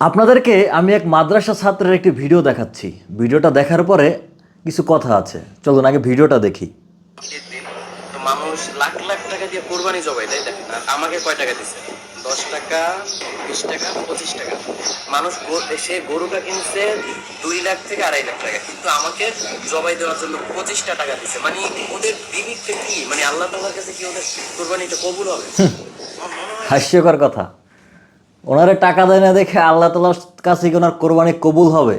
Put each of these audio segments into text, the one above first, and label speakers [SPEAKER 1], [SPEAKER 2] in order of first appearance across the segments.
[SPEAKER 1] আপনাদেরকে আমি এক মাদ্রাসা ছাত্রের একটি ভিডিও দেখাচ্ছি। ভিডিওটা দেখার পরে কিছু কথা আছে, চলুন আগে ভিডিওটা দেখি।
[SPEAKER 2] ঈদের দিন তো মানুষ লাখ লাখ টাকা দিয়ে কোরবানি জবাই দেয়, দেখেন। আর আমাকে কয় টাকা দিচ্ছে? 10 টাকা, 20 টাকা, 25 টাকা। মানুষ সে গরুটা কিনছে 2 লাখ থেকে 2.5 লাখ টাকা, কিন্তু আমাকে জবাই দেওয়ার জন্য 25টা টাকা দিচ্ছে। মানে ওদের বিবেকটা কি? মানে আল্লাহ তাআলার কাছে কি ওদের কোরবানিটা কবুল হবে? আমার মনে হয় না।
[SPEAKER 1] হাস্যকর কথা, ওনারে টাকা দেয় না দেখে আল্লাহ তাআলার কাছে কি ওনার কোরবানি কবুল হবে?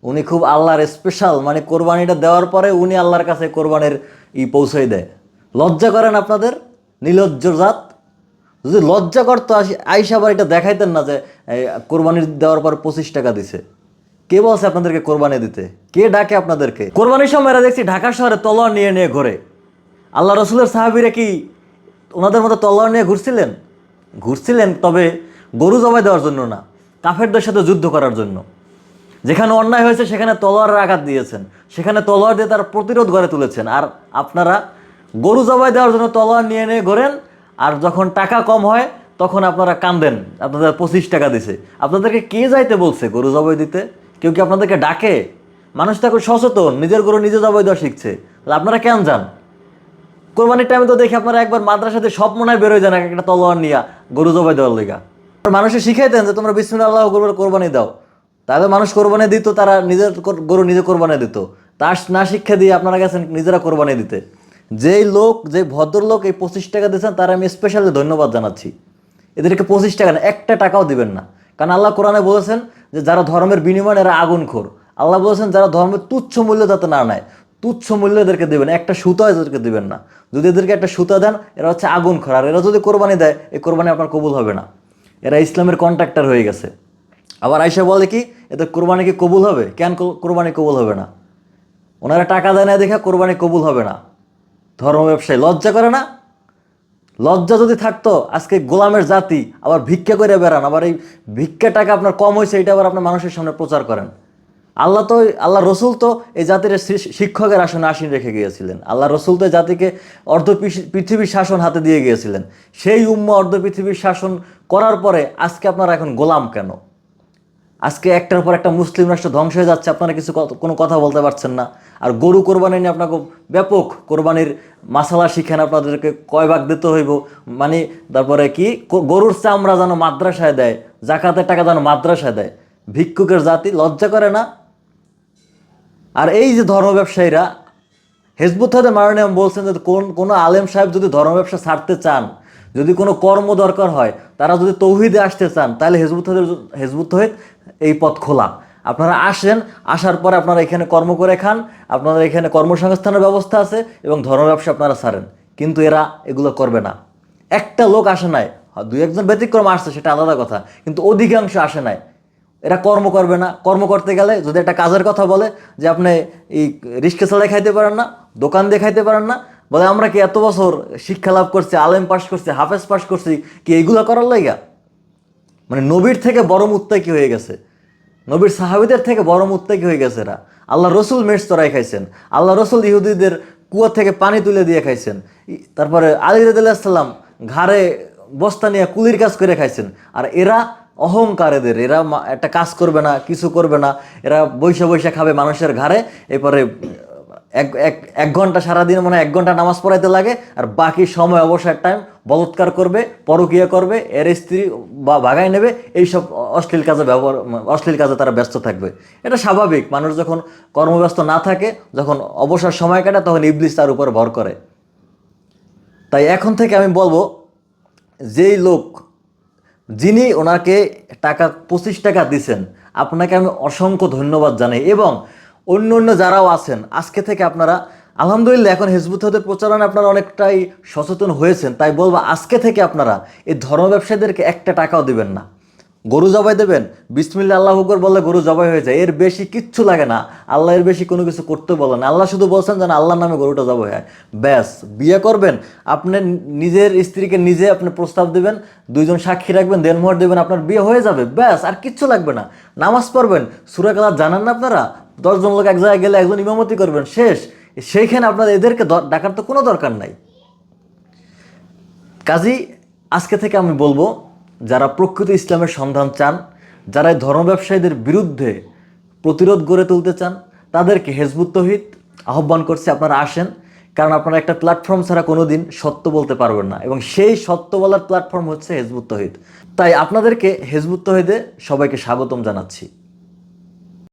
[SPEAKER 1] উনি খুব আল্লাহর স্পেশাল, মানে কোরবানিটা দেওয়ার পরে উনি আল্লাহর কাছে কোরবানির পৌঁছাই দেয়। লজ্জা করেন আপনাদের, নির্লজ্জ জাত। যদি লজ্জা করতো আইসা আবার এটা দেখাইতেন না যে কোরবানি দেওয়ার পর 25 টাকা দিছে। কে বলছে আপনাদেরকে কোরবানি দিতে? কে ডাকে আপনাদেরকে? কোরবানির সময় এরা দেখছি ঢাকা শহরে তলোয়ার নিয়ে নিয়ে ঘোরে। আল্লাহ রসুলের সাহাবীরা কি ওনাদের মতো তলোয়ার নিয়ে ঘুরছিলেন? ঘুরছিলেন, তবে গরু জবাই দেওয়ার জন্য না, কাফেরদের সাথে যুদ্ধ করার জন্য। যেখানে অন্যায় হয়েছে সেখানে তলোয়ারের আঘাত দিয়েছেন, সেখানে তলোয়ার দিয়ে তার প্রতিরোধ গড়ে তুলেছেন। আর আপনারা গরু জবাই দেওয়ার জন্য তলোয়ার নিয়ে নিয়ে ঘোরেন, আর যখন টাকা কম হয় তখন আপনারা কান্দেন আপনাদের 25 টাকা দিছে। আপনাদেরকে কে যাইতে বলছে গরু জবাই দিতে? কেউ কি আপনাদেরকে ডাকে? মানুষ তো এখন সচেতন, নিজের গরু নিজে জবাই দেওয়া শিখছে। তাহলে আপনারা কেন যান? কোরবানির টাইমে তো দেখি আপনারা একবার মাদ্রাসাতে সব মনে হয় বেরোয় যান একটা তলোয়ার নিয়ে গরু জবাই দেওয়ার লেগা। মানুষের শিখাইতেন যে তোমরা বিসমিল্লাহ আল্লাহু আকবার কোরবানি দাও, তাহলে মানুষ কোরবানি দিত, তারা নিজের গরু নিজে কোরবানি দিত। তার না শিক্ষা দিয়ে আপনারা গেছেন নিজেরা কোরবানি দিতে। যেই লোক, যে ভদ্রলোক এই 25 টাকা দিয়েছেন তারা আমি স্পেশালি ধন্যবাদ জানাচ্ছি। এদেরকে 25 টাকা না, একটা টাকাও দিবেন না। কারণ আল্লাহ কোরআনে বলেছেন যে যারা ধর্মের বিনিময়ে এরা আগুনখোর। আল্লাহ বলেছেন যারা ধর্মের তুচ্ছ মূল্য যাতে না নেয়, তুচ্ছ মূল্য এদেরকে দেবেন, একটা সুতা এদেরকে দিবেন না। যদি এদেরকে একটা সুতা দেন, এরা হচ্ছে আগুনখোর। আর এরা যদি কোরবানি দেয়, এই কোরবানি আপনার কবুল হবে না। এরা ইসলামের কন্ট্রাক্টর হয়ে গেছে। আবার আয়সা বলে কি এদের কোরবানি কি কবুল হবে? কেন কোরবানি কবুল হবে না? ওনারা টাকা দেয় না দেখে কোরবানি কবুল হবে না। ধর্ম ব্যবসায়ী, লজ্জা করে না? লজ্জা যদি থাকতো আজকে গোলামের জাতি আবার ভিক্ষা করে বেড়ান, আবার এই ভিক্ষা টাকা আপনার কম হয়েছে এটা আবার আপনার মানুষের সামনে প্রচার করেন। আল্লাহ রসুল তো এই জাতির শিক্ষকের আসনে আসীন রেখে গিয়েছিলেন। আল্লাহ রসুল তো এই জাতিকে অর্ধ পৃথিবীর শাসন হাতে দিয়ে গিয়েছিলেন। সেই উম্মা অর্ধ পৃথিবীর শাসন করার পরে আজকে আপনারা এখন গোলাম কেন? আজকে একটার পর একটা মুসলিম রাষ্ট্র ধ্বংস হয়ে যাচ্ছে, আপনারা কোনো কথা বলতে পারছেন না। আর গরু কোরবানি নিয়ে আপনাকে ব্যাপক কোরবানির মাসালা শিখেন, আপনাদেরকে কয় ভাগ দিতে হইব, মানে তারপরে কি গরুর চামড়া যেন মাদ্রাসায় দেয়, জাকাতের টাকা যেন মাদ্রাসায় দেয়। ভিক্ষুকের জাতি, লজ্জা করে না? আর এই যে ধর্ম ব্যবসায়ীরা, হেজবুত তাহদের মাননীয় বলছেন যে কোনো আলেম সাহেব যদি ধর্ম ব্যবসা ছাড়তে চান, যদি কোনো কর্ম দরকার হয়, তারা যদি তৌহিদে আসতে চান, তাহলে হেজবুত তৌহিদ এই পথ খোলা। আপনারা আসেন, আসার পরে আপনারা এখানে কর্ম করে খান, আপনাদের এখানে কর্মসংস্থানের ব্যবস্থা আছে এবং ধর্ম ব্যবসা আপনারা ছাড়েন। কিন্তু এরা এগুলো করবে না। একটা লোক আসে নাই, দুই একজন ব্যতিক্রম আসছে সেটা আলাদা কথা, কিন্তু অধিকাংশ আসে নাই। এরা কর্ম করবে না। কর্ম করতে গেলে যদি একটা কাজের কথা বলে যে আপনি এই রিক্সা চালায় খাইতে পারেন না, দোকান দিয়ে খাইতে পারেন না, বলে আমরা কি এত বছর শিক্ষা লাভ করছি, আলেম পাশ করছি, হাফেজ পাশ করছি কি এইগুলো করার লাইগা? মানে নবীর থেকে বড় মুত্তাকি হয়ে গেছে, নবীর সাহাবীদের থেকে বড় মুত্তাকি হয়ে গেছে এরা। আল্লাহ রসুল মেষ চড়াই খাইছেন, আল্লাহ রসুল ইহুদিদের কুয়া থেকে পানি তুলে দিয়ে খাইছেন, তারপরে আলী রাদিয়াল্লাহু সাল্লাম ঘাড়ে বস্তা নিয়ে কুলির কাজ করে খাইছেন। আর এরা অহংকার, এরা একটা কাজ করবে না, কিছু করবে না, এরা বৈশা বৈশা খাবে মানুষের ঘাড়ে। এরপরে এক এক এক ঘন্টা সারাদিন, মানে 1 ঘন্টা নামাজ পড়াইতে লাগে, আর বাকি সময় অবসর টাইম বলৎকার করবে, পরকীয়া করবে, এর স্ত্রী বা ভাগাই নেবে, এইসব অশ্লীল কাজে তারা ব্যস্ত থাকবে। এটা স্বাভাবিক, মানুষ যখন কর্মব্যস্ত না থাকে, যখন অবসর সময় কাটে, তখন ইবলিস তার উপর ভর করে। তাই এখন থেকে আমি বলবো, যেই লোক, যিনি ওনাকে 25 টাকা দিছেন, আপনাকে আমি অসংখ্য ধন্যবাদ জানাই। এবং অন্য অন্য যারাও আছেন, আজকে থেকে আপনারা আলহামদুলিল্লাহ এখন হিজবুত তাওহীদের প্রচারণা আপনারা অনেকটাই সচেতন হয়েছেন। তাই বলবো আজকে থেকে আপনারা এই ধর্ম ব্যবসায়ীদেরকে একটা টাকাও দিবেন না। গরু জবাই দেবেন, বিসমিল্লাহ আল্লাহু আকবার বললে গরু জবাই হয়ে যায়, এর বেশি কিচ্ছু লাগে না। আল্লাহ এর বেশি কোনো কিছু করতে বলেন না। আল্লাহ শুধু বলছেন যেন আল্লাহর নামে গরুটা জবাই হয়, ব্যাস। বিয়ে করবেন, আপনি নিজের স্ত্রীকে নিজে আপনি প্রস্তাব দেবেন, 2জন সাক্ষী রাখবেন, দেনমোহর দেবেন, আপনার বিয়ে হয়ে যাবে, ব্যাস। আর কিচ্ছু লাগবে না। নামাজ পড়বেন, সূরা কালাত জানেন না আপনারা? 10জন লোক এক জায়গায় গেলে একজন ইমামতি করবেন, শেষ। সেইখানে আপনাদের এদেরকে ডাকার তো কোনো দরকার নাই। কাজী আজকে থেকে আমি বলবো, যারা প্রকৃত ইসলামের সন্ধান চান, যারা এই ধর্ম ব্যবসায়ীদের বিরুদ্ধে প্রতিরোধ গড়ে তুলতে চান তাদেরকে হিজবুত তৌহিদ আহ্বান করছে, আপনারা আসেন। কারণ আপনারা একটা প্ল্যাটফর্ম ছাড়া কোনো দিন সত্য বলতে পারবেন না, এবং সেই সত্য বলার প্ল্যাটফর্ম হচ্ছে হিজবুত তৌহিদ। তাই আপনাদেরকে হিজবুত তৌহিদে সবাইকে স্বাগতম জানাচ্ছি।